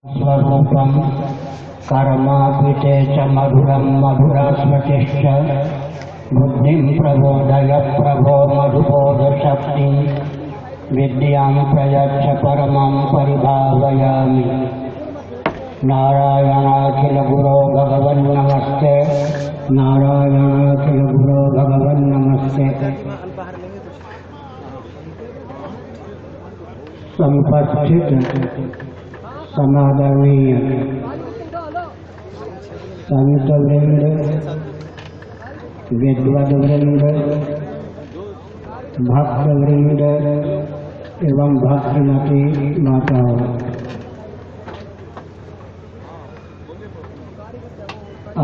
स्वरूपं कर्मापिते च मधुरं मधुरस्मृतिश्च बुद्धिं प्रबोधय प्रभो मधुबोधशक्ति विद्यां प्रयच्छ परमं परिभावयामि। नारायणाखिल गुरो भगवन् नमस्ते, नारायणाखिल गुरो भगवन् नमस्ते। समुपस्थित समादरणीय संत वृंद, विद्वद वृंद, भक्त वृंद एवं भक्तमती माताओं,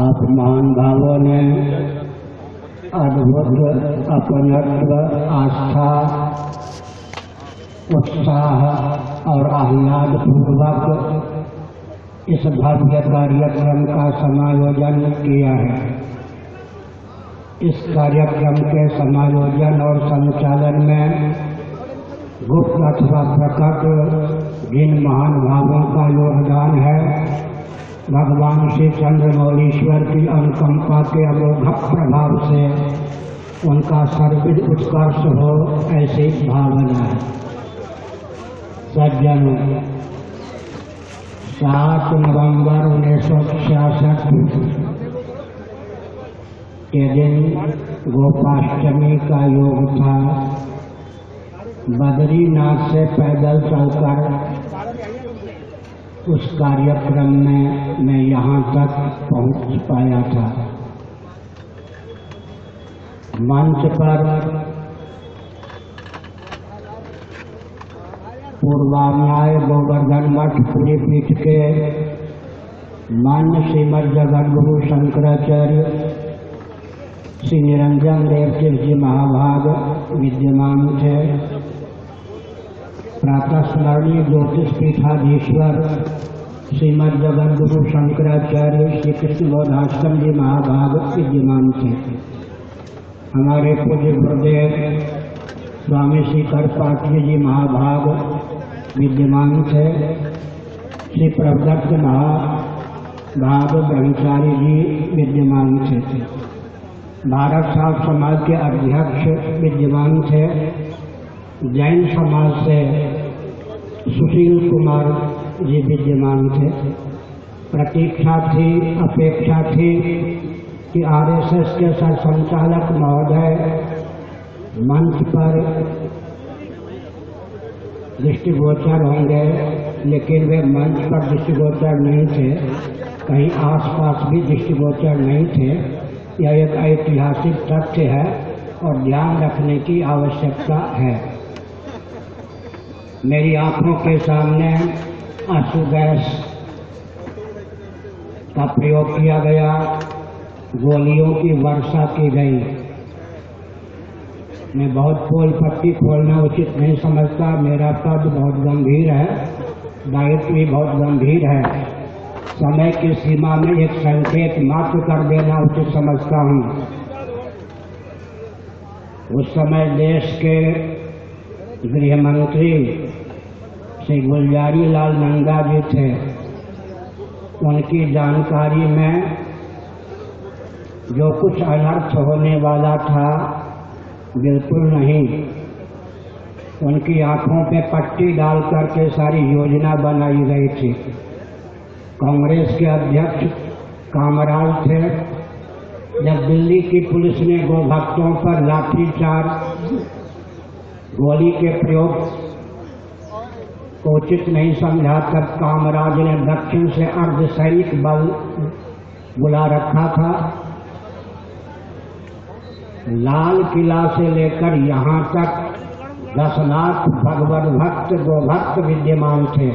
आप महान भावों ने अद्भुत अपनत्व, आस्था, उत्साह और आह्लाद पूर्वक इस भव्य कार्यक्रम का समायोजन किया है। इस कार्यक्रम के समायोजन और संचालन में गुप्त अथवा प्रकट जिन महान भावों का योगदान है, भगवान श्री चंद्रमौलीश्वर की अनुकंपा के अमोघ प्रभाव से उनका सर्विद उत्कर्ष हो, ऐसी भावना है। सज्जनों, 7 नवंबर 1966 के दिन गोपाष्टमी का योग था। बद्रीनाथ से पैदल चलकर उस कार्यक्रम में मैं यहाँ तक पहुँच पाया था। मंच पर पूर्वान्याय गोवर्धन मठ पूरी पीठ के मान्य श्रीमद जगद्गुरु शंकराचार्य श्री निरंजन देव तीर्थ जी महाभाग विद्यमान थे। प्रातः स्मरणीय ज्योतिष पीठाधीश्वर श्रीमद जगद्गुरु शंकराचार्य श्री कृष्ण बोधाश्रम जी महाभाग विद्यमान थे। हमारे पूज्य गुरुदेव स्वामी श्री करपात्री जी महाभाग विद्यमान थे। श्री प्रभुदत्त महाभाग ब्रह्मचारी जी विद्यमान थे। भारत साध समाज के अध्यक्ष विद्यमान थे। जैन समाज से सुशील कुमार जी विद्यमान थे। प्रतीक्षा थी, अपेक्षा थी कि आरएसएस के सरसंचालक महोदय मंच पर दृष्टिगोचर होंगे, लेकिन वे मंच पर दृष्टिगोचर नहीं थे, कहीं आसपास भी दृष्टिगोचर नहीं थे। यह एक ऐतिहासिक तथ्य है और ध्यान रखने की आवश्यकता है। मेरी आंखों के सामने आंसू गैस का प्रयोग किया गया, गोलियों की वर्षा की गई। मैं बहुत पोल पट्टी खोलना उचित नहीं समझता। मेरा पद बहुत गंभीर है, दायित्व भी बहुत गंभीर है। समय की सीमा में एक संकेत मात्र कर देना उचित समझता हूँ। उस समय देश के गृह मंत्री श्री गुलजारी लाल नंदा जी थे। उनकी जानकारी में जो कुछ अनर्थ होने वाला था, बिल्कुल नहीं। उनकी आंखों पे पट्टी डाल करके सारी योजना बनाई गई थी। कांग्रेस के अध्यक्ष कामराज थे। जब दिल्ली की पुलिस ने गोभक्तों पर लाठीचार्ज, गोली के प्रयोग को उचित नहीं समझा, तब कामराज ने दक्षिण से अर्धसैनिक बल बुला रखा था। लाल किला से लेकर यहाँ तक 10 लाख भगवत भक्त गोभक्त विद्यमान थे।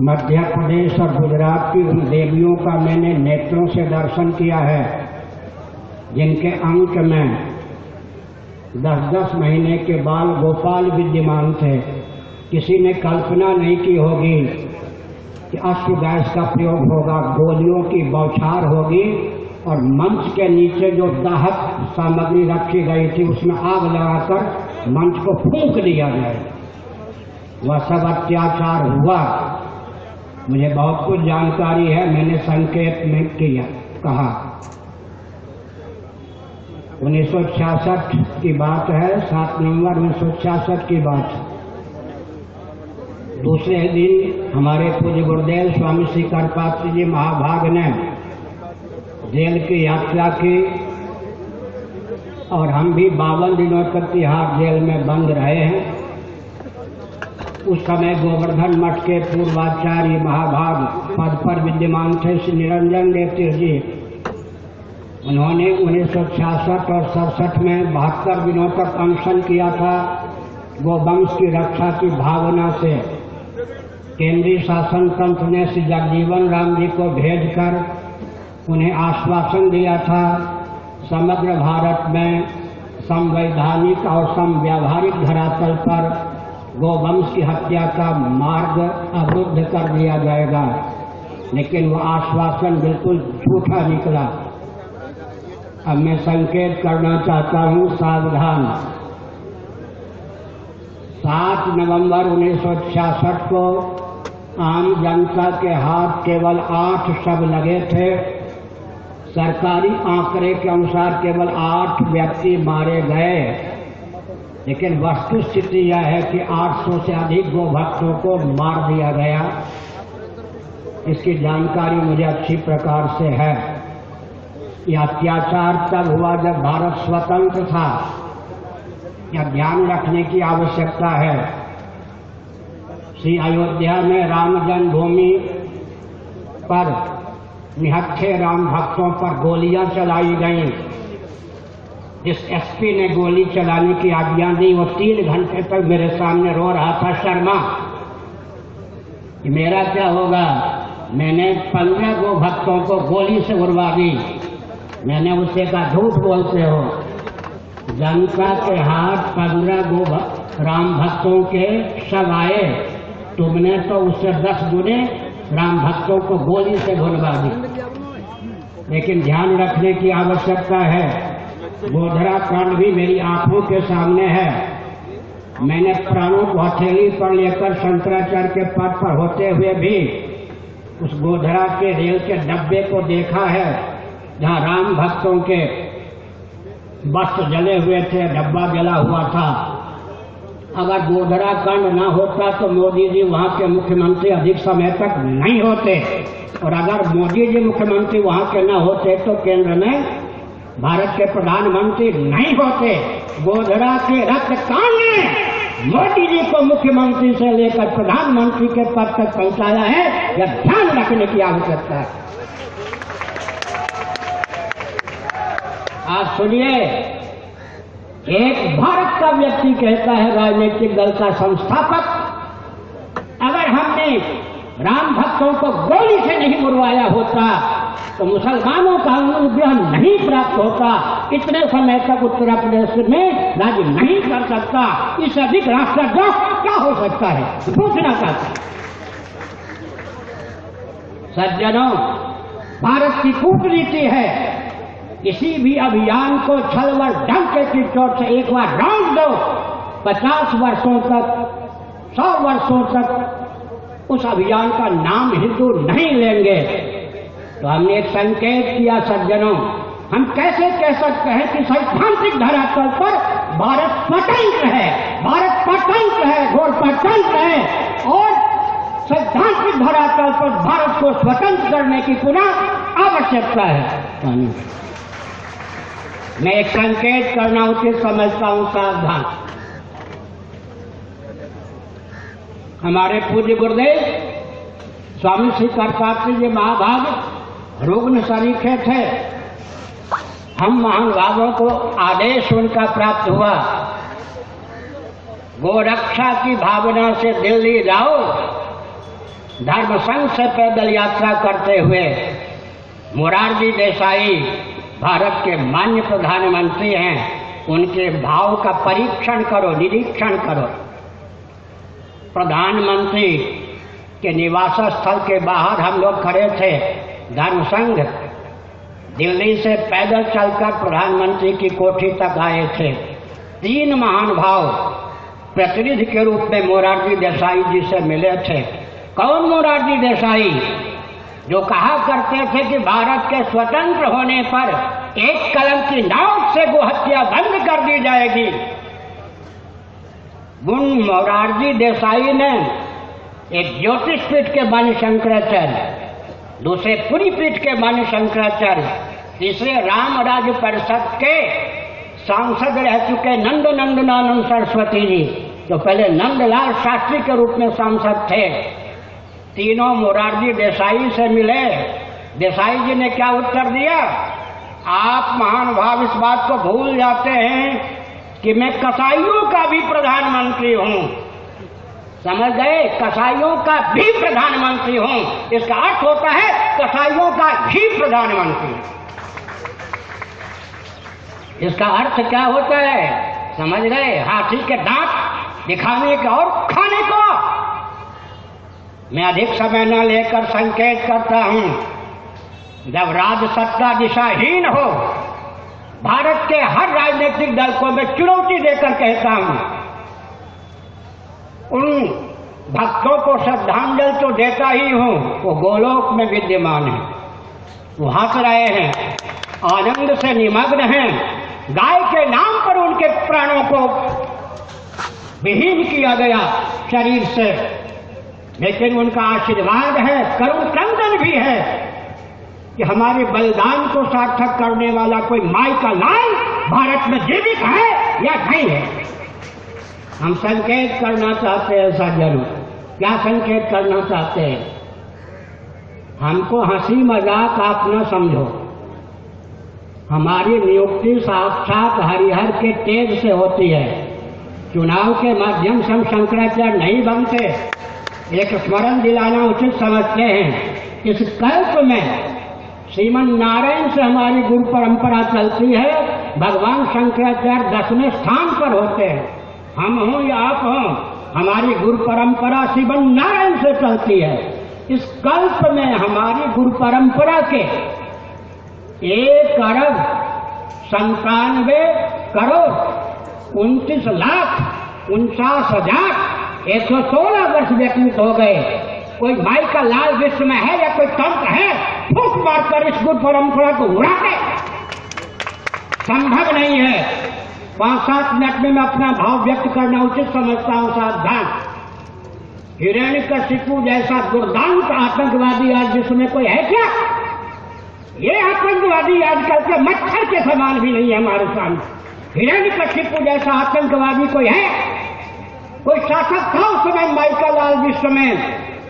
मध्य प्रदेश और गुजरात की उन देवियों का मैंने नेत्रों से दर्शन किया है, जिनके अंक में 10-10 महीने के बाल गोपाल विद्यमान थे। किसी ने कल्पना नहीं की होगी कि अश्रु गैस का प्रयोग होगा, गोलियों की बौछार होगी और मंच के नीचे जो दाहक सामग्री रखी गई थी उसमें आग लगाकर मंच को फूंक दिया जाए। वह सब अत्याचार हुआ मुझे बहुत कुछ जानकारी है, मैंने संकेत में कहा। 1966 की बात है, 7 नवंबर 1966 की बात है। दूसरे दिन हमारे पूज्य गुरुदेव स्वामी श्री करपात्री जी महाभाग ने जेल की यात्रा की और हम भी 52 दिनों तक तिहाड़ जेल में बंद रहे हैं। उस समय गोवर्धन मठ के पूर्वाचार्य महाभाग पद पर विद्यमान थे श्री निरंजन देव तीर्थ जी। उन्होंने 1966 और 67 में 72 दिनों तक अनशन किया था। गोवंश की रक्षा की भावना से केंद्रीय शासन तंत्र ने श्री जगजीवन राम जी को भेजकर उन्हें आश्वासन दिया था समग्र भारत में संवैधानिक और समव्यावहारिक धरातल पर गोवंश की हत्या का मार्ग अवरुद्ध कर दिया जाएगा, लेकिन वो आश्वासन बिल्कुल झूठा निकला। अब मैं संकेत करना चाहता हूँ, सावधान। 7 नवंबर 1966 को आम जनता के हाथ केवल 8 शव लगे थे। सरकारी आंकड़े के अनुसार केवल 8 व्यक्ति मारे गए, लेकिन वस्तुस्थिति यह है कि 800 से अधिक गोभक्तों को मार दिया गया। इसकी जानकारी मुझे अच्छी प्रकार से है। यह अत्याचार तब हुआ जब भारत स्वतंत्र था। यह ध्यान रखने की आवश्यकता है। श्री अयोध्या में राम जन्मभूमि पर निहत्थे राम भक्तों पर गोलियां चलाई गईं। जिस एसपी ने गोली चलाने की आज्ञा दी वो 3 घंटे तक मेरे सामने रो रहा था, शर्मा कि मेरा क्या होगा। मैंने 15 गोभक्तों को गोली से उड़वा दी। मैंने उससे कहा झूठ बोलते हो। जनता के हाथ 15 राम भक्तों के शव आए, तुमने तो उससे 10 गुने राम भक्तों को गोली से भुनवा दी। लेकिन ध्यान रखने की आवश्यकता है, गोधरा कांड भी मेरी आंखों के सामने है। मैंने प्राणों को हथेली पर लेकर शंकराचार्य के पद पर होते हुए भी उस गोधरा के रेल के डब्बे को देखा है, जहां राम भक्तों के वस्त्र जले हुए थे, डब्बा जला हुआ था। अगर गोधरा कांड न होता तो मोदी जी वहां के मुख्यमंत्री अधिक समय तक नहीं होते, और अगर मोदी जी मुख्यमंत्री वहां के न होते तो केंद्र में भारत के प्रधानमंत्री नहीं होते। गोधरा के रक्तकांड ने मोदी जी को मुख्यमंत्री से लेकर प्रधानमंत्री के पद तक पहुंचाया है। यह ध्यान रखने की आवश्यकता है। आप सुनिए, एक भारत का व्यक्ति कहता है, राजनीतिक दल का संस्थापक, अगर हमने राम भक्तों को गोली से नहीं मुरवाया होता तो मुसलमानों का अनुग्रह नहीं प्राप्त होता। इतने समय तक उत्तर प्रदेश में राज्य नहीं कर सकता। इससे अधिक राष्ट्रद्रोह क्या हो सकता है, पूछना चाहता है। सज्जनों, भारत की कूटनीति है, किसी भी अभियान को छल व डंके की चोट से एक बार राउंड दो, 50 वर्षों तक, 100 वर्षों तक उस अभियान का नाम हिंदू नहीं लेंगे। तो हमने एक संकेत किया, सज्जनों, हम कैसे कह सकते हैं कि सैद्धांतिक धरातल पर भारत स्वतंत्र है, भारत स्वतंत्र है, घोर स्वतंत्र है, और सैद्धांतिक धरातल पर भारत को स्वतंत्र करने की पुनः आवश्यकता है। मैं एक संकेत करना उचित समझता हूं, सावधान। हमारे पूज्य गुरुदेव स्वामी श्री करपात्री जी महाभाग रुग्ण शरीके थे। हम महानुभावों को आदेश उनका प्राप्त हुआ, गोरक्षा की भावना से दिल्ली जाओ। धर्म संघ से पैदल यात्रा करते हुए मोरारजी देसाई भारत के माननीय प्रधानमंत्री हैं, उनके भाव का परीक्षण करो, निरीक्षण करो। प्रधानमंत्री के निवास स्थल के बाहर हम लोग खड़े थे। धर्म संघ दिल्ली से पैदल चलकर प्रधानमंत्री की कोठी तक आए थे। 3 महानुभाव प्रतिनिधि के रूप में मोरारजी देसाई जी से मिले थे। कौन मोरारजी देसाई, जो कहा करते थे कि भारत के स्वतंत्र होने पर एक कलम की नोट से गोहत्या बंद कर दी जाएगी। उन मोरारजी देसाई ने एक ज्योतिष पीठ के बानी शंकराचार्य, दूसरे पुरी पीठ के बानी शंकराचार्य, तीसरे राम राज्य परिषद के सांसद रह चुके नंदनंदनानंद सरस्वती जी, जो पहले नंदलाल शास्त्री के रूप में सांसद थे, तीनों मोरारजी देसाई से मिले। देसाई जी ने क्या उत्तर दिया? आप महानुभाव इस बात को भूल जाते हैं कि मैं कसाईयों का भी प्रधानमंत्री हूं। समझ गए? कसाईयों का भी प्रधानमंत्री हूं। इसका अर्थ होता है कसाईयों का ही प्रधानमंत्री। इसका अर्थ क्या होता है? समझ गए? हाथी के दांत दिखाने का और खाने को। मैं अधिक समय न लेकर संकेत करता हूं, जब राजसत्ता दिशाहीन हो, भारत के हर राजनीतिक दल को मैं चुनौती देकर कहता हूं, उन भक्तों को श्रद्धांजलि तो देता ही हूं, वो गोलोक में विद्यमान है, वो हंस रहे हैं, आनंद से निमग्न हैं। गाय के नाम पर उनके प्राणों को विहीन किया गया शरीर से, लेकिन उनका आशीर्वाद है, करुण क्रंदन भी है कि हमारे बलिदान को सार्थक करने वाला कोई माई का लाल भारत में जीवित है या नहीं है। हम संकेत करना चाहते हैं ऐसा जरूर। क्या संकेत करना चाहते हैं? हमको हंसी मजाक आप न समझो। हमारी नियुक्ति साक्षात हरिहर के तेज से होती है। चुनाव के माध्यम से हम शंकराचार्य नहीं बनते। एक स्मरण दिलाना उचित समझते हैं। इस कल्प में श्रीमन नारायण से हमारी गुरु परंपरा चलती है। भगवान शंकराचार्य 10वें स्थान पर होते हैं। हम हों या आप हों, हमारी गुरु परंपरा श्रीमन नारायण से चलती है। इस कल्प में हमारी गुरु परंपरा के 1,29,49,49,116 वर्ष व्यतीत हो गए। कोई माई का लाल विश्व में है या कोई तंत्र है फूंक मारकर इस गुरु परंपरा को उड़ा दे? संभव नहीं है। 5-7 मिनट में मैं अपना भाव व्यक्त करना उचित समझता हूं। सावधान। हिरण्यकशिपु जैसा दुर्दांत आतंकवादी आज विश्व में कोई है क्या? ये आतंकवादी आजकल के मच्छर के समान भी नहीं है हमारे सामने। हिरण्यकशिपु जैसा आतंकवादी कोई है? कोई शासक था उस समय माइका लाल विश्व में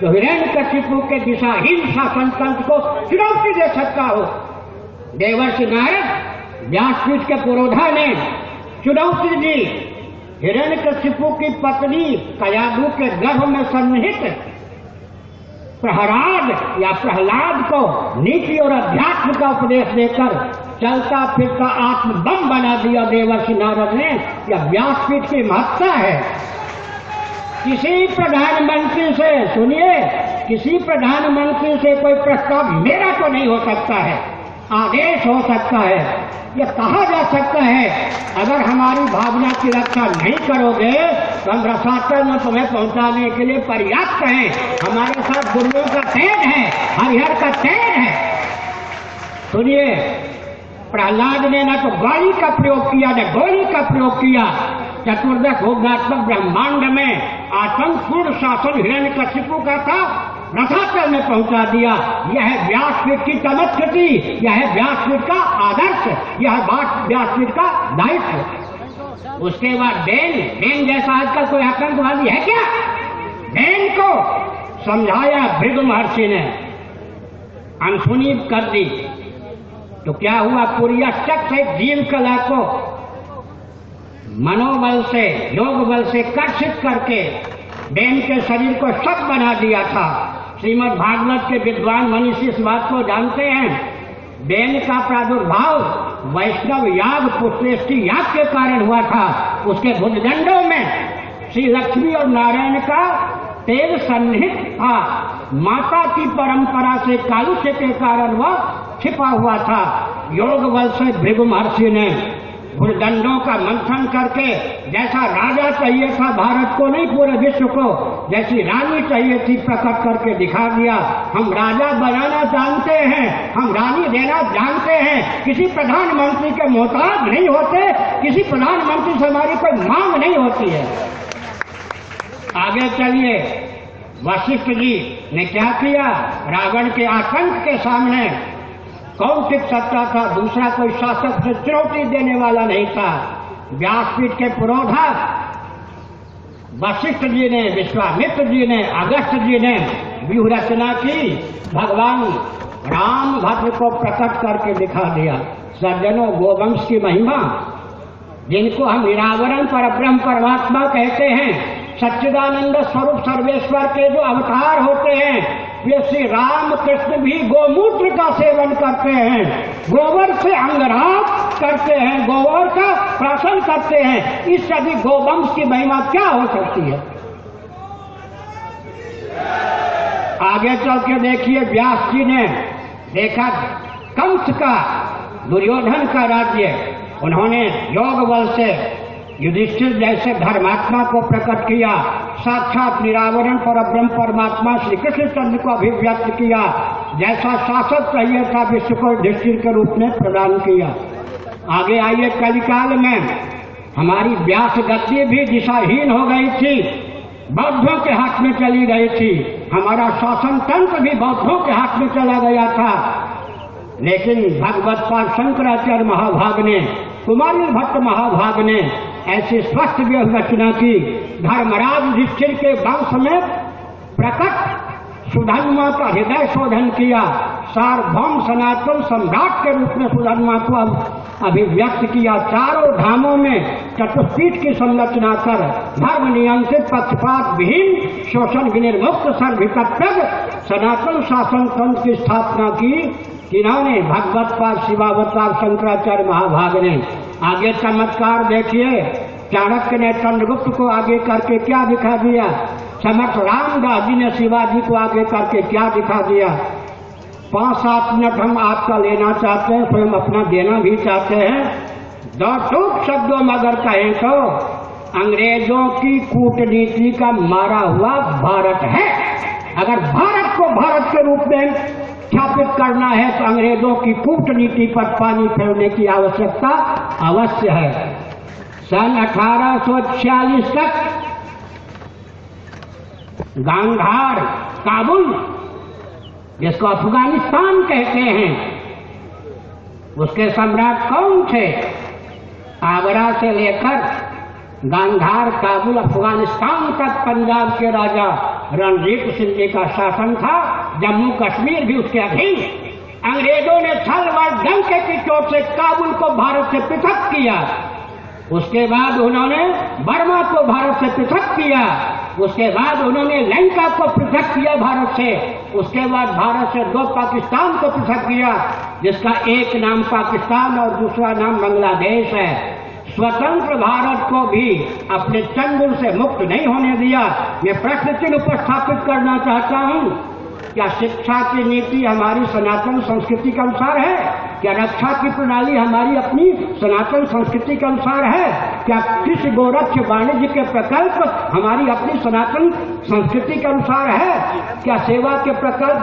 जो हिरण्यकशिपु के दिशाहीन शासन तंत्र को चुनौती दे सकता हो? देवर्षि नारद व्यासपीठ के पुरोधा ने चुनौती दी। हिरण्यकशिपु की पत्नी कयादू के गर्भ में सन्निहित प्रहलाद या प्रहलाद को नीति और अध्यात्म का उपदेश देकर चलता फिरता आत्म बम बना दिया देवर्षि नारद ने। यह व्यासपीठ की महत्ता है। किसी प्रधानमंत्री से, सुनिए, किसी प्रधानमंत्री से कोई प्रस्ताव मेरा तो नहीं हो सकता है, आदेश हो सकता है। यह कहा जा सकता है अगर हमारी भावना की रक्षा नहीं करोगे तो हम रसातल में तुम्हें पहुंचाने के लिए पर्याप्त हैं। हमारे साथ गुरुओं का तेज है, हरिहर का तेज है। सुनिए, प्रहलाद ने न तो गाली का प्रयोग किया न गोली का प्रयोग किया। चतुर्दश भोगात्मक ब्रह्मांड में आतंकपूर्ण शासन हिरण्यकशिपु का था, रसातल में पहुंचा दिया। यह है व्यासपीठ की चमत्कृति, यह है व्यासपीठ का आदर्श, यह है व्यासपीठ का दायित्व। उसके बाद बेन जैसा आजकल कोई आतंकवादी है क्या? बेन को समझाया भृगु महर्षि ने, अनसुनी कर दी तो क्या हुआ? पूरी अष्टक से जीव कला को मनोबल से, योग बल से कर्षित करके बेन के शरीर को शक बना दिया था। श्रीमद् भागवत के विद्वान मनीषी इस बात को जानते हैं। बेन का प्रादुर्भाव वैष्णव याग पुष्पेष्टि याग के कारण हुआ था। उसके भुजदंडों में श्री लक्ष्मी और नारायण का तेज सन्निहित था। माता की परंपरा से कालुष्य के कारण वह छिपा हुआ था। योग बल से भृगु महर्षि ने भूदंडों का मंथन करके जैसा राजा चाहिए था भारत को, नहीं पूरे विश्व को, जैसी रानी चाहिए थी प्रकट करके दिखा दिया। हम राजा बनाना जानते हैं, हम रानी देना जानते हैं, किसी प्रधानमंत्री के मोहताज नहीं होते, किसी प्रधानमंत्री से हमारी कोई मांग नहीं होती है। आगे चलिए, वशिष्ठ जी ने क्या किया? रावण के आतंक के सामने कौन टिक सकता था? दूसरा कोई शासक से चुनौती देने वाला नहीं था। व्यासपीठ के पुरोधा वशिष्ठ जी ने, विश्वामित्र जी ने, अगस्त्य जी ने व्यूह रचना की, भगवान रामभद्र को प्रकट करके दिखा दिया। सज्जनों, गोवंश की महिमा, जिनको हम निरावरण परब्रह्म परमात्मा कहते हैं, सच्चिदानंद स्वरूप सर्वेश्वर के जो अवतार होते हैं, वे श्री राम कृष्ण भी गोमूत्र का सेवन करते हैं, गोबर से अंगराग करते हैं, गोबर का प्राशन करते हैं। इससे अधिक गोवंश की महिमा क्या हो सकती है? आगे चल के देखिए, व्यास जी ने देखा कंस का, दुर्योधन का राज्य, उन्होंने योग बल से युधिष्ठिर जैसे धर्मात्मा को प्रकट किया, साक्षात निरावरण परब्रह्म परमात्मा श्री कृष्ण चंद्र को अभिव्यक्त किया, जैसा शासक चाहिए था विश्व को युधिष्ठिर के रूप में प्रदान किया। आगे आइए, कलिकाल में हमारी व्यास गति भी दिशाहीन हो गई थी, बौद्धों के हाथ में चली गई थी, हमारा शासन तंत्र भी बौद्धों के हाथ में चला गया था। लेकिन भगवत पाद शंकराचार्य महाभाग ने, कुमारी भट्ट महाभाग ने ऐसी स्वस्थ रचना की, धर्मराज युधिष्ठिर के वंश में प्रकट सुधन्मा का हृदय शोधन किया, सार्वभौम सनातन सम्राट के रूप में सुधन्मा को अभिव्यक्त किया, चारों धामों में चतुष्पीठ की संरचना कर धर्म नियंत्रित पक्षपात विहीन शोषण विनिर्मुक्त सर्वभितज्ञ सनातन शासन तंत्र की स्थापना की। जिन्होंने भगवत पाद शिवावतार शंकराचार्य महाभाग ने। आगे चमत्कार देखिए, चाणक्य ने चंद्रगुप्त को आगे करके क्या दिखा दिया, समर्थ रामदास जी ने शिवाजी को आगे करके क्या दिखा दिया। 5-7 मिनट हम आपका लेना चाहते हैं, स्वयं अपना देना भी चाहते हैं। 2 टूक शब्दों में अगर कहें तो अंग्रेजों की कूटनीति का मारा हुआ भारत है। अगर भारत को भारत के रूप में स्थापित करना है तो अंग्रेजों की कूटनीति पर पानी फेरने की आवश्यकता अवश्य है। सन 1846 तक गांधार, काबुल, जिसको अफगानिस्तान कहते हैं, उसके सम्राट कौन थे? आगरा से लेकर गांधार, काबुल, अफगानिस्तान तक पंजाब के राजा रणजीत सिंह जी का शासन था। जम्मू कश्मीर भी उसके अधीन। अंग्रेजों ने छल व डंके की चोट से काबुल को भारत से पृथक किया। उसके बाद उन्होंने बर्मा को भारत से पृथक किया। उसके बाद उन्होंने लंका को पृथक किया भारत से। उसके बाद भारत से 2 पाकिस्तान को पृथक किया, जिसका एक नाम पाकिस्तान और दूसरा नाम बांग्लादेश है। स्वतंत्र भारत को भी अपने चंगुल से मुक्त नहीं होने दिया। मैं प्रश्न चिन्ह उपस्थापित करना चाहता हूँ, क्या शिक्षा की नीति हमारी सनातन संस्कृति के अनुसार है? क्या रक्षा की प्रणाली हमारी अपनी सनातन संस्कृति के अनुसार है? क्या कृषि गोरक्ष वाणिज्य के प्रकल्प हमारी अपनी सनातन संस्कृति के अनुसार है? क्या सेवा के प्रकल्प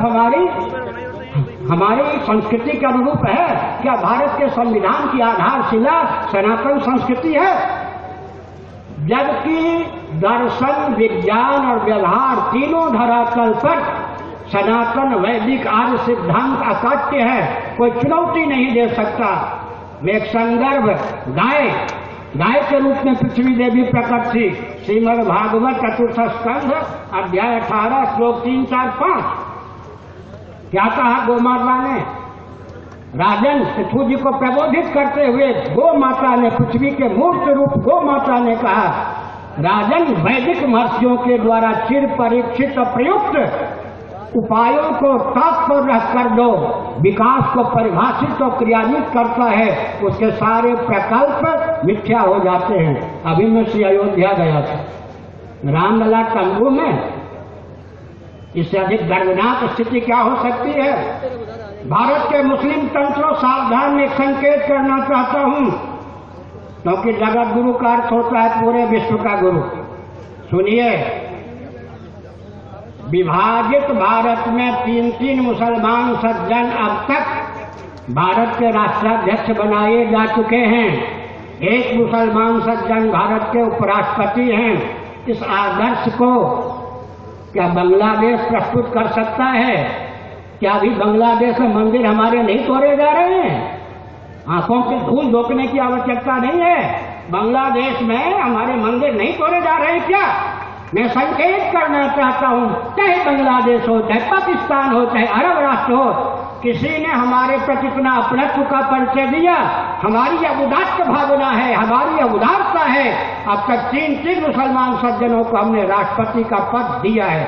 हमारी संस्कृति के अनुरूप है? क्या भारत के संविधान की आधारशिला सनातन संस्कृति है? जबकि दर्शन, विज्ञान और व्यवहार तीनों धरातल पर सनातन वैदिक आर्य सिद्धांत अकाट्य है, कोई चुनौती नहीं दे सकता। एक संदर्भ, गाय के रूप में पृथ्वी देवी प्रकट थी। श्रीमद् भागवत चतुर्थ स्कंध अध्याय 18 श्लोक 3, 4, 5। क्या कहा गौ माता ने? राजन, पृथ्वी जी को प्रबोधित करते हुए गौ माता ने, पृथ्वी के मूर्त रूप गौ माता ने कहा, राजन, वैदिक महर्षियों के द्वारा चिर परीक्षित प्रयुक्त उपायों को तात्पर्य रख कर दो विकास को परिभाषित और क्रियान्वित करता है, उसके सारे प्रकल्प मिथ्या हो जाते हैं। अभी मैं श्री अयोध्या गया था, रामलला तंबू में। इससे अधिक दर्दनाक स्थिति क्या हो सकती है? भारत के मुस्लिम तंत्रों, सावधान में संकेत करना चाहता हूं, क्योंकि जगत गुरु का अर्थ होता है पूरे विश्व का गुरु। सुनिए, विभाजित भारत में 3-3 मुसलमान सज्जन अब तक भारत के राष्ट्राध्यक्ष बनाए जा चुके हैं। एक मुसलमान सज्जन भारत के उपराष्ट्रपति हैं। इस आदर्श को क्या बांग्लादेश प्रस्तुत कर सकता है? क्या अभी बांग्लादेश में मंदिर हमारे नहीं तोड़े जा रहे हैं? आंखों के धूल धोकने की आवश्यकता नहीं है। बांग्लादेश में हमारे मंदिर नहीं तोड़े जा रहे हैं क्या? मैं संकेत करना चाहता हूं, चाहे बांग्लादेश हो, चाहे पाकिस्तान हो, चाहे अरब राष्ट्र हो, किसी ने हमारे प्रति इतना अपनत्व का परिचय दिया? हमारी यह उदात्त भावना है, हमारी यह उदारता है। अब तक 3 मुसलमान सज्जनों को हमने राष्ट्रपति का पद दिया है।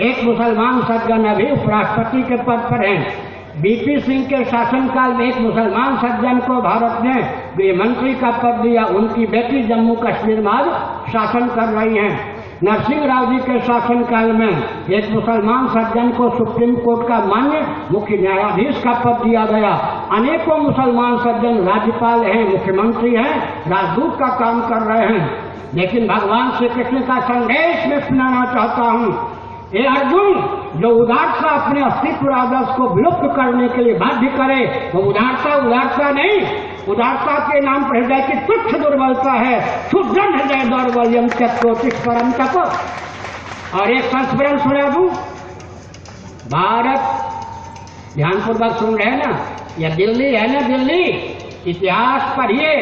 एक मुसलमान सज्जन अभी उपराष्ट्रपति के पद पर हैं। बीपी सिंह के शासनकाल में एक मुसलमान सज्जन को भारत ने गृह मंत्री का पद दिया। उनकी बेटी जम्मू कश्मीर में आज शासन कर रही हैं। नरसिंह राव जी के शासनकाल में एक मुसलमान सज्जन को सुप्रीम कोर्ट का मान्य मुख्य न्यायाधीश का पद दिया गया। अनेकों मुसलमान सज्जन राज्यपाल हैं, मुख्यमंत्री हैं, राजदूत का काम कर रहे हैं। लेकिन भगवान श्री कृष्ण का संदेश मैं सुनाना चाहता हूँ। ये अर्जुन जो उदारता अपने अस्तित्व आदर्श को विलुप्त करने के लिए बाध्य करे, वो उदारता नहीं, उदारता के नाम पर हृदय की तुच्छ दुर्बलता है। क्षुद्रम हृदय दौर्बल्यम चक्रोतिष्ठ परम तप। और एक संस्मरण सुना दूं, भारत, ध्यानपूर्वक सुन रहे हैं ना, यह दिल्ली है ना, दिल्ली इतिहास पढ़िए।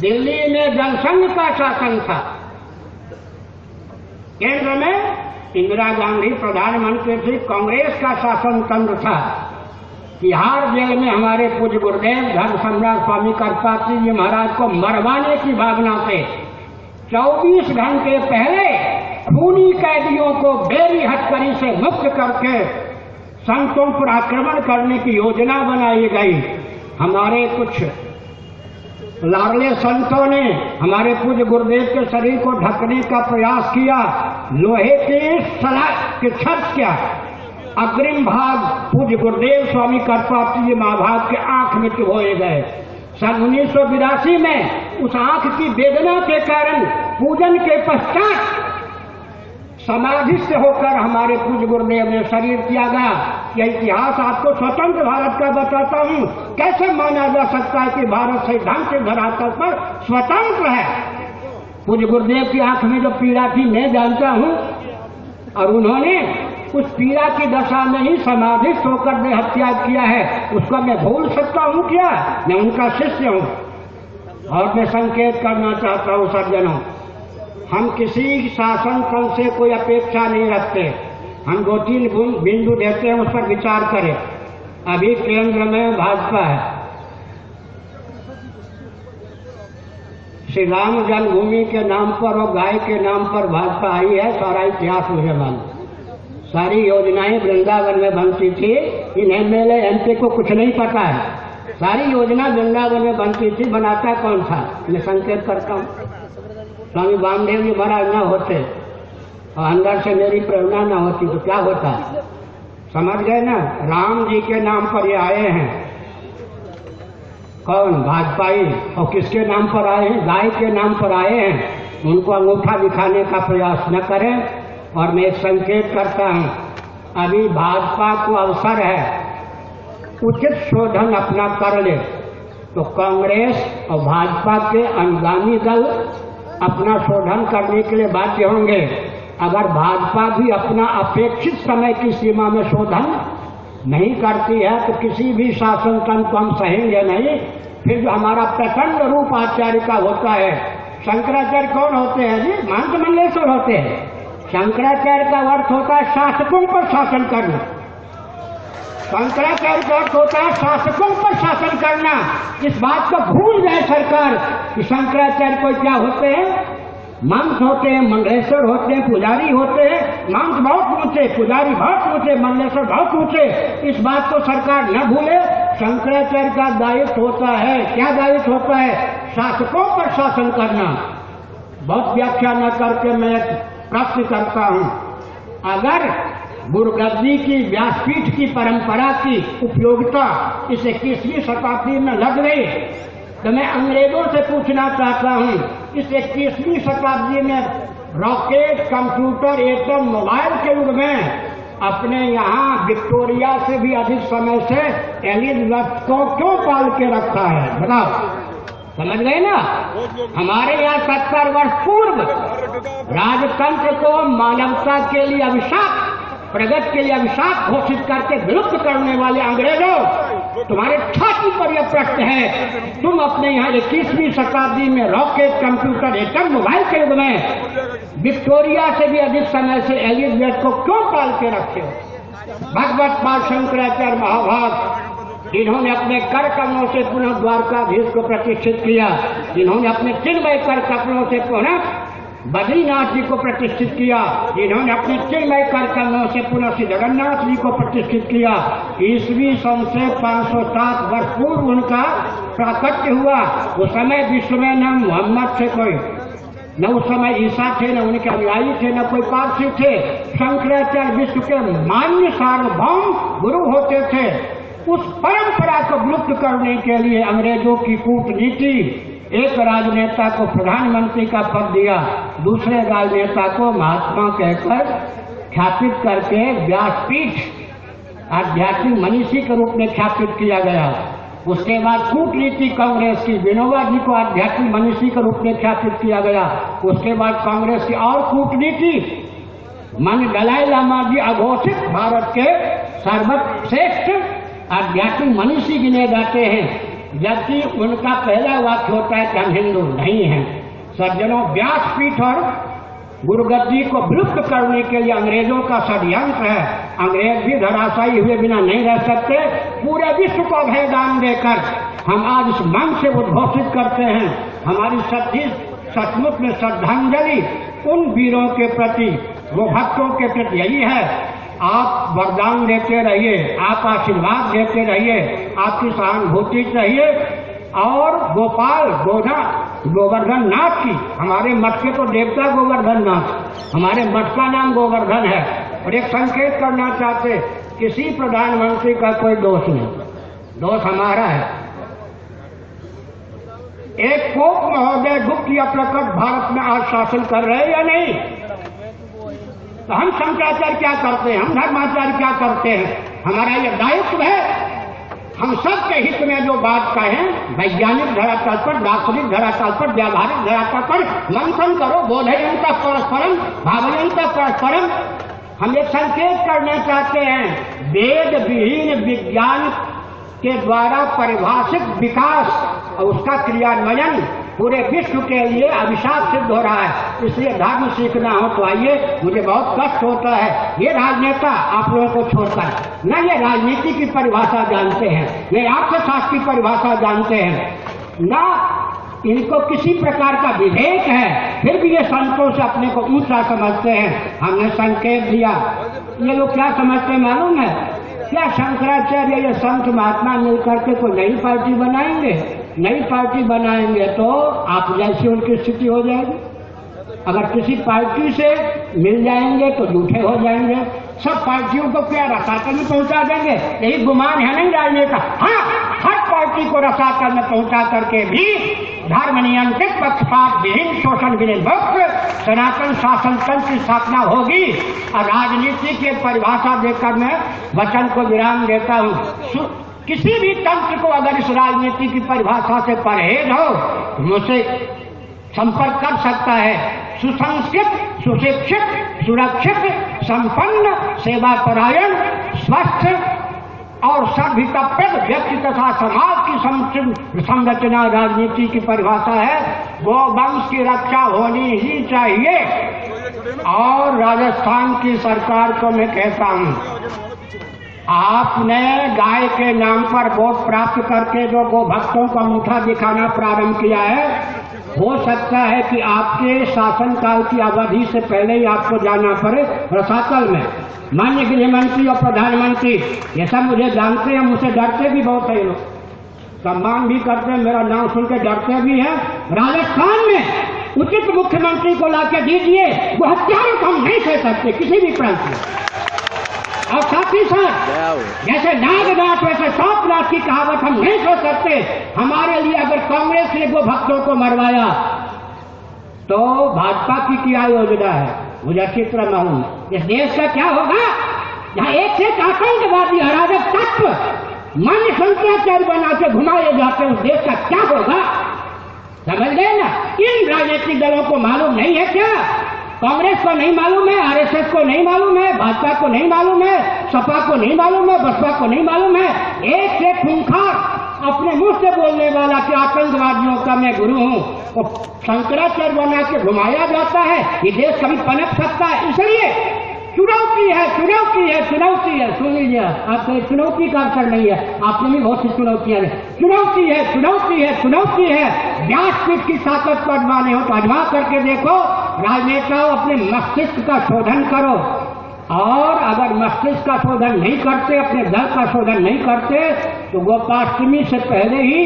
दिल्ली में जनसंघ का शासन था। केंद्र में इंदिरा गांधी प्रधानमंत्री थी, कांग्रेस का शासन तंत्र था। तिहाड़ जेल में हमारे पूज्य गुरुदेव धर्म सम्राट स्वामी करपात्री जी महाराज को मरवाने की भावना से 24 घंटे पहले खूनी कैदियों को बेरी हथकड़ी से मुक्त करके संतों पर आक्रमण करने की योजना बनाई गई। हमारे कुछ लाडले संतों ने हमारे पूज्य गुरुदेव के शरीर को ढकने का प्रयास किया। लोहे के सलाख के छत क्या अग्रिम भाग पूज्य गुरुदेव स्वामी करपात्री जी महाभाग के आंख में चुभोए गए। सन 1982 में उस आंख की वेदना के कारण पूजन के पश्चात समाधिस्थ होकर हमारे पूज्य गुरुदेव ने शरीर त्यागा। यह इतिहास आपको स्वतंत्र भारत का बताता हूँ। कैसे माना जा सकता है कि भारत सैद्धांतिक धरातल पर स्वतंत्र है? पूज्य गुरुदेव की आंख में जो पीड़ा थी मैं जानता हूँ, और उन्होंने उस पीड़ा की दशा में ही समाधिस्थ होकर देह त्याग किया है। उसको मैं भूल सकता हूँ क्या? मैं उनका शिष्य हूँ। और मैं संकेत करना चाहता हूँ सज्जनों, हम किसी शासन तंत्र से कोई अपेक्षा नहीं रखते। हम 2-3 बिंदु देते हैं, उस पर विचार करें। अभी केंद्र में भाजपा है। श्री राम जन्मभूमि के नाम पर और गाय के नाम पर भाजपा आई है। सारा इतिहास मुझे मालूम। सारी योजनाएं वृंदावन में बनती थी। इन एमएलए एमपी को कुछ नहीं पता है। सारी योजना वृंदावन में बनती थी। बनाता कौन था? मैं संकेत करता हूँ, स्वामी वामदेव जी महाराज न होते और अंदर से मेरी प्रेरणा न होती तो क्या होता? समझ गए ना? राम जी के नाम पर ये आए हैं। कौन? भाजपाई। और किसके नाम पर आए हैं? गाय के नाम पर आए हैं। उनको अंगूठा दिखाने का प्रयास न करें। और मैं एक संकेत करता हूँ, अभी भाजपा को अवसर है, उचित शोधन अपना कर ले तो कांग्रेस और भाजपा के अनुगामी दल अपना शोधन करने के लिए बाध्य होंगे। अगर भाजपा भी अपना अपेक्षित समय की सीमा में शोधन नहीं करती है तो किसी भी शासन तंत्र को हम सहेंगे नहीं। फिर जो हमारा प्रचंड रूप आचार्य का होता है, शंकराचार्य कौन होते हैं जी? महंत मंडलेश्वर होते हैं। शंकराचार्य का अर्थ होता है शासकों पर शासन करना। शंकराचार्य का अर्थ होता है शासकों पर शासन करना। इस बात को भूल जाए सरकार कि शंकराचार्य को क्या होते हैं? महंत होते हैं, मंडलेश्वर होते हैं, पुजारी होते हैं। महंत बहुत ऊंचे, पुजारी बहुत ऊंचे, मंडलेश्वर बहुत ऊंचे। इस बात को सरकार न भूले। शंकराचार्य का दायित्व होता है, क्या दायित्व होता है? शासकों पर शासन करना। बहुत व्याख्या न करके मैं प्रश्न करता हूँ, अगर गुरुगद्दी की व्यासपीठ की परंपरा की उपयोगिता इस 21वीं शताब्दी में लग गई तो मैं अंग्रेजों से पूछना चाहता हूँ, इस 21वीं शताब्दी में रॉकेट, कंप्यूटर, एटम, मोबाइल के युग में अपने यहाँ विक्टोरिया से भी अधिक समय से एलिजाबेथ को क्यों पाल के रखा है? बताओ, समझ गए ना? हमारे यहाँ 70 वर्ष पूर्व राजतंत्र को मानवता के लिए अभिशाप, प्रगति के लिए अभिशाप घोषित करके विलुप्त करने वाले अंग्रेजों, तुम्हारे छाती पर यह प्रश्न है, तुम अपने यहाँ 21वीं शताब्दी में रॉकेट, कंप्यूटर, एटम, मोबाइल के युग में विक्टोरिया से भी अधिक समय से एलिजाबेथ को क्यों पाल के रखे हो? भगवत पाद शंकराचार्य महाभाग, इन्होंने अपने कर कमलों से पुनः द्वारकाधीश को प्रतिष्ठित किया, इन्होंने अपने चिन्मय कर कमलों से पुनः बद्रीनाथ जी को प्रतिष्ठित किया, इन्होंने अपने चिन्मय कर कमलों से पुनः श्री जगन्नाथ जी को प्रतिष्ठित किया। ईस्वी सन से 507 वर्ष पूर्व उनका प्राकट्य हुआ। उस समय विश्व में न मोहम्मद थे कोई, न उस समय ईसा थे, न उनके अनुयायी थे, न कोई पारसी थे। शंकराचार्य विश्व के मान्य सार्वभौम गुरु होते थे। उस परंपरा को विलुप्त करने के लिए अंग्रेजों की कूटनीति, एक राजनेता को प्रधानमंत्री का पद दिया, दूसरे राजनेता को महात्मा कहकर ख्यापित करके व्यासपीठ आध्यात्मिक मनीषी के रूप में ख्यापित किया गया। उसके बाद कूटनीति कांग्रेस की, विनोबा जी को आध्यात्मिक मनीषी के रूप में ख्यापित किया गया। उसके बाद कांग्रेस की और कूटनीति, मन दलाई लामा जी अघोषित भारत के सर्वश्रेष्ठ आध्यात्मिक मनीषी गिने जाते हैं, जबकि उनका पहला वाक्य होता है कि हम हिंदू नहीं हैं। सज्जनों, व्यासपीठ और गुरुगद्दी को विलुप्त करने के लिए अंग्रेजों का षड्यंत्र है। अंग्रेज भी धराशायी हुए बिना नहीं रह सकते। पूरे विश्व को अभयदान देकर हम आज इस मंच से उद्घोषित करते हैं, हमारी सचमुच में श्रद्धांजलि उन वीरों के प्रति, वो भक्तों के प्रति यही है। आप वरदान देते रहिए, आप आशीर्वाद देते रहिए, आपकी सहानुभूति चाहिए। और गोपाल गोवर्धन नाथ की, हमारे मठ के तो देवता गोवर्धन नाथ, हमारे मठ का नाम गोवर्धन है। और एक संकेत करना चाहते, किसी प्रधानमंत्री का कोई दोष नहीं, दोष हमारा है। एक पोप महोदय गुप्त या प्रकट भारत में आज शासन कर रहे हैं या नहीं? तो हम शंकराचार्य क्या करते हैं, हम धर्माचार्य क्या करते हैं? हमारा ये दायित्व है, हम सब के हित में जो बात कहें, वैज्ञानिक धरातल पर, दार्शनिक धरातल पर, व्यावहारिक धरातल पर मंथन करो, बोधयंत परस्परम, भावयंत परस्परम। हम एक संकेत करना चाहते हैं, वेद विहीन विज्ञान के द्वारा परिभाषित विकास और उसका क्रियान्वयन पूरे विश्व के लिए अभिशाप सिद्ध हो रहा है। इसलिए धर्म सीखना हो तो आइए। मुझे बहुत कष्ट होता है, ये राजनेता आप लोगों को छोड़कर न ये राजनीति की परिभाषा जानते हैं, न अर्थशास्त्र की परिभाषा जानते हैं, न इनको किसी प्रकार का विवेक है, फिर भी ये संतों से अपने को ऊंचा समझते हैं। हमने संकेत दिया, ये लोग क्या समझते हैं मालूम है? क्या शंकराचार्य ये संत महात्मा मिलकर के कोई नई पार्टी बनाएंगे? नई पार्टी बनाएंगे तो आप जैसी उनकी स्थिति हो जाएगी। अगर किसी पार्टी से मिल जाएंगे तो झूठे हो जाएंगे। सब पार्टियों को क्या रसातल में पहुंचा देंगे? यही गुमान है नहीं राजनेता? हाँ, हर पार्टी को रसातल में पहुंचा करके भी धर्म नियंत्रित, पक्षपात विहीन, शोषण विनिर्मुक्त सनातन शासन तंत्र की स्थापना होगी। और राजनीति की परिभाषा देकर मैं वचन को विराम देता हूँ। किसी भी तंत्र को अगर इस राजनीति की परिभाषा से परहेज हो तो मुझसे संपर्क कर सकता है। सुसंस्कृत, सुशिक्षित, सुरक्षित, संपन्न, सेवापरायण, स्वस्थ और सभ्यताप्रद व्यक्ति तथा समाज की संरचना राजनीति की परिभाषा है। गोवंश की रक्षा होनी ही चाहिए। और राजस्थान की सरकार को मैं कहता हूँ, आपने गाय के नाम पर वोट प्राप्त करके जो गो भक्तों को अंगूठा दिखाना प्रारंभ किया है, हो सकता है कि आपके शासनकाल की अवधि से पहले ही आपको जाना पड़े रसातल में। माननीय गृह मंत्री और प्रधानमंत्री ये सब मुझे जानते हैं, मुझसे डरते भी बहुत है, लोग सम्मान भी करते हैं, मेरा नाम सुन के डरते भी हैं। राजस्थान में उचित मुख्यमंत्री को लाके दीजिए, वो हत्यारों को हम नहीं सह सकते किसी भी प्रांत में। और साथ ही साथ जैसे नाग नाच वैसे में 7 लाख की कहावत हम नहीं सोच सकते। हमारे लिए अगर कांग्रेस ने वो भक्तों को मरवाया तो भाजपा की क्या योजना है मुझे अच्छी तरह मालूम है। इस देश का क्या होगा जहां एक से एक आतंकवादी अराजक तत्व मन शंकराचार्य बना के घुमाए जाते हैं, उस देश का क्या होगा समझ गए ना। इन राजनीतिक दलों को मालूम नहीं है क्या? कांग्रेस को नहीं मालूम है, आरएसएस को नहीं मालूम है, भाजपा को नहीं मालूम है, सपा को नहीं मालूम है, बसपा को नहीं मालूम है। एक से खूंखार अपने मुंह से बोलने वाला कि आतंकवादियों का मैं गुरु हूं, वो शंकराचार्य बना के घुमाया जाता है। ये देश कभी पनप सकता है? इसलिए चुनौती है, चुनौती है, चुनौती है। सुन लीजिए, आपको चुनौती का अवसर नहीं है, आपने भी बहुत सी चुनौतियां हैं। चुनौती है, चुनौती है, चुनौती है। व्यासपीठ की ताकत को आजमाने हो तो आजमा करके देखो। राजनेताओं अपने मस्तिष्क का शोधन करो, और अगर मस्तिष्क का शोधन नहीं करते, अपने दल का शोधन नहीं करते, तो गोपाष्टमी से पहले ही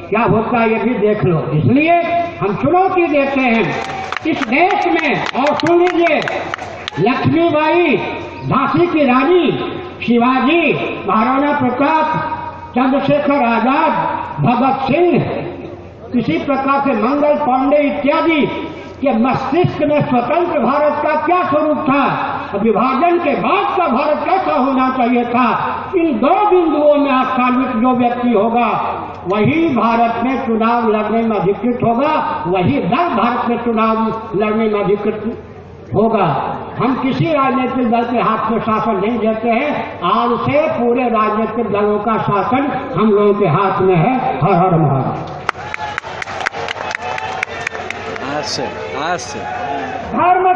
क्या होता है ये भी देख लो। इसलिए हम चुनौती देते हैं इस देश में। और सुन लीजिए, लक्ष्मीबाई, झांसी की रानी, शिवाजी, महाराणा प्रताप, चंद्रशेखर आजाद, भगत सिंह, इसी प्रकार से मंगल पांडे इत्यादि के मस्तिष्क में स्वतंत्र भारत का क्या स्वरूप था, विभाजन के बाद का भारत कैसा होना चाहिए था, इन 2 बिंदुओं में आस्थानित जो व्यक्ति होगा वही भारत में चुनाव लड़ने में अधिकृत होगा, वही दल भारत में चुनाव लड़ने में अधिकृत होगा। हम किसी राजनीतिक दल के हाथ में शासन नहीं देते हैं। आज से पूरे राजनीतिक दलों का शासन हम लोगों के हाथ में है। हर हर महादेव। आज से धर्म